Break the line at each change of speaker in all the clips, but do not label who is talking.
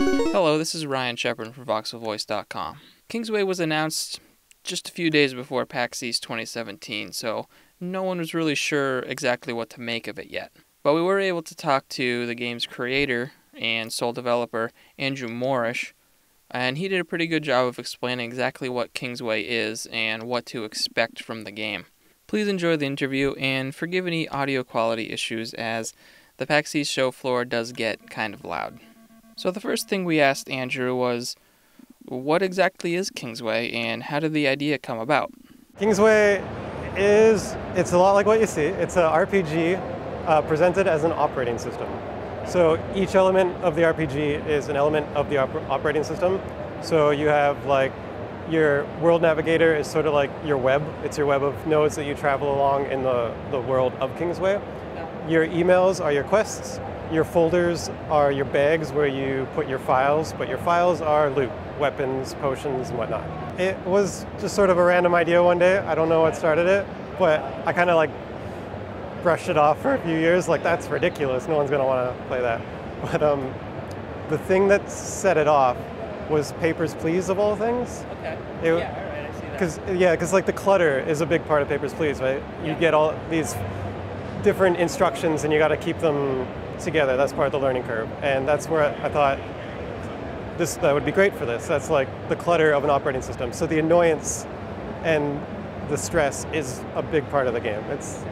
Hello, this is Ryan Shepard from VoxelVoice.com. Kingsway was announced just a few days before PAX East 2017, so no one was really sure exactly what to make of it yet. But we were able to talk to the game's creator and sole developer, Andrew Morrish, and he did a pretty good job of explaining exactly what Kingsway is and what to expect from the game. Please enjoy the interview and forgive any audio quality issues, as the PAX East show floor does get kind of loud. So the first thing we asked Andrew was, what exactly is Kingsway and how did the idea come about?
Kingsway it's a lot like what you see. It's an RPG presented as an operating system. So each element of the RPG is an element of the operating system. So you have like your world navigator is sort of like your web. It's your web of nodes that you travel along in the world of Kingsway. Your emails are your quests. Your folders are your bags where you put your files, but your files are loot, weapons, potions, and whatnot. It was just sort of a random idea one day. I don't know what started it, but I kind of like brushed it off for a few years. Like, that's ridiculous. No one's going to want to play that. But the thing that set it off was Papers, Please, of all things.
Okay. Yeah, all right, I see that.
Because like the clutter is a big part of Papers, Please, right? You get all these different instructions and you got to keep them together. That's part of the learning curve, and that's where I thought that would be great for this. That's like the clutter of an operating system. So the annoyance and the stress is a big part of the game. It's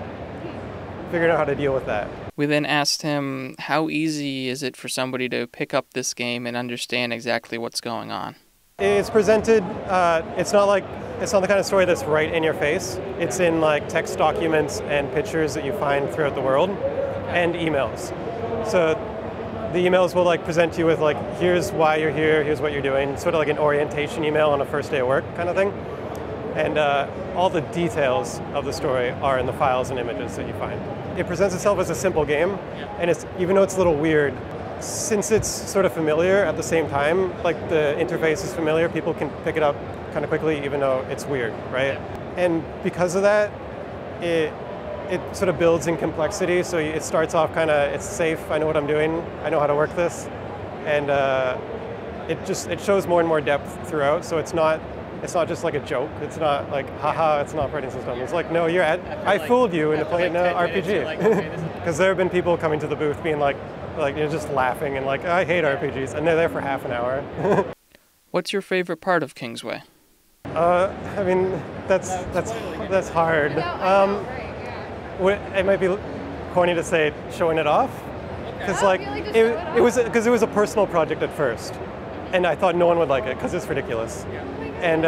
figuring out how to deal with that.
We then asked him, how easy is it for somebody to pick up this game and understand exactly what's going on?
It's presented, it's not the kind of story that's right in your face. It's in like text documents and pictures that you find throughout the world, and emails. So the emails will like present to you with like, here's why you're here, here's what you're doing, sort of like an orientation email on a first day of work kind of thing. And all the details of the story are in the files and images that you find. It presents itself as a simple game, and even though it's a little weird, since it's sort of familiar at the same time, like the interface is familiar, people can pick it up kind of quickly even though it's weird, right? And because of that, it sort of builds in complexity. So it starts off kind of, it's safe, I know what I'm doing, I know how to work this. And it shows more and more depth throughout. So it's not just like a joke. It's not like, haha, it's an operating system. It's like, no, I fooled you into playing an RPG. Because there have been people coming to the booth being like you're just laughing and like, I hate RPGs. And they're there for half an hour.
What's your favorite part of Kingsway?
I mean, that's hard. It might be corny to say showing it off, because it was a personal project at first, and I thought no one would like it because it's ridiculous.
Yeah.
And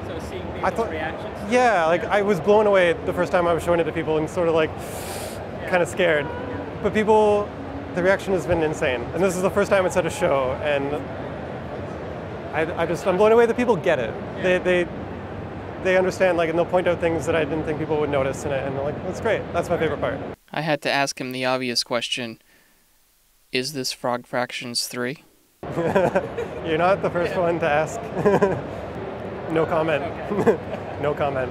So seeing people's reactions?
Yeah, like I was blown away the first time I was showing it to people and sort of like kind of scared. But the reaction has been insane, and this is the first time it's at a show, and I'm blown away that people get it. Yeah. They understand, like, and they'll point out things that I didn't think people would notice in it, and they're like, that's great. That's my favorite part.
I had to ask him the obvious question, is this Frog Fractions 3?
You're not the first one to ask. No comment. Okay. No comment.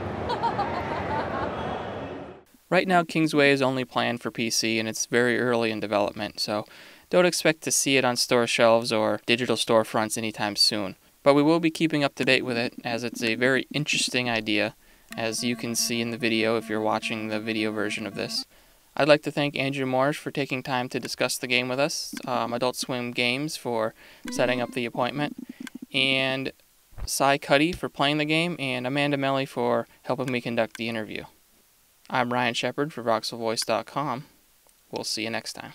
Right now, Kingsway is only planned for PC, and it's very early in development, so don't expect to see it on store shelves or digital storefronts anytime soon. But we will be keeping up to date with it, as it's a very interesting idea, as you can see in the video if you're watching the video version of this. I'd like to thank Andrew Morrish for taking time to discuss the game with us, Adult Swim Games for setting up the appointment, and Cy Cuddy for playing the game, and Amanda Melly for helping me conduct the interview. I'm Ryan Shepard for VoxelVoice.com. We'll see you next time.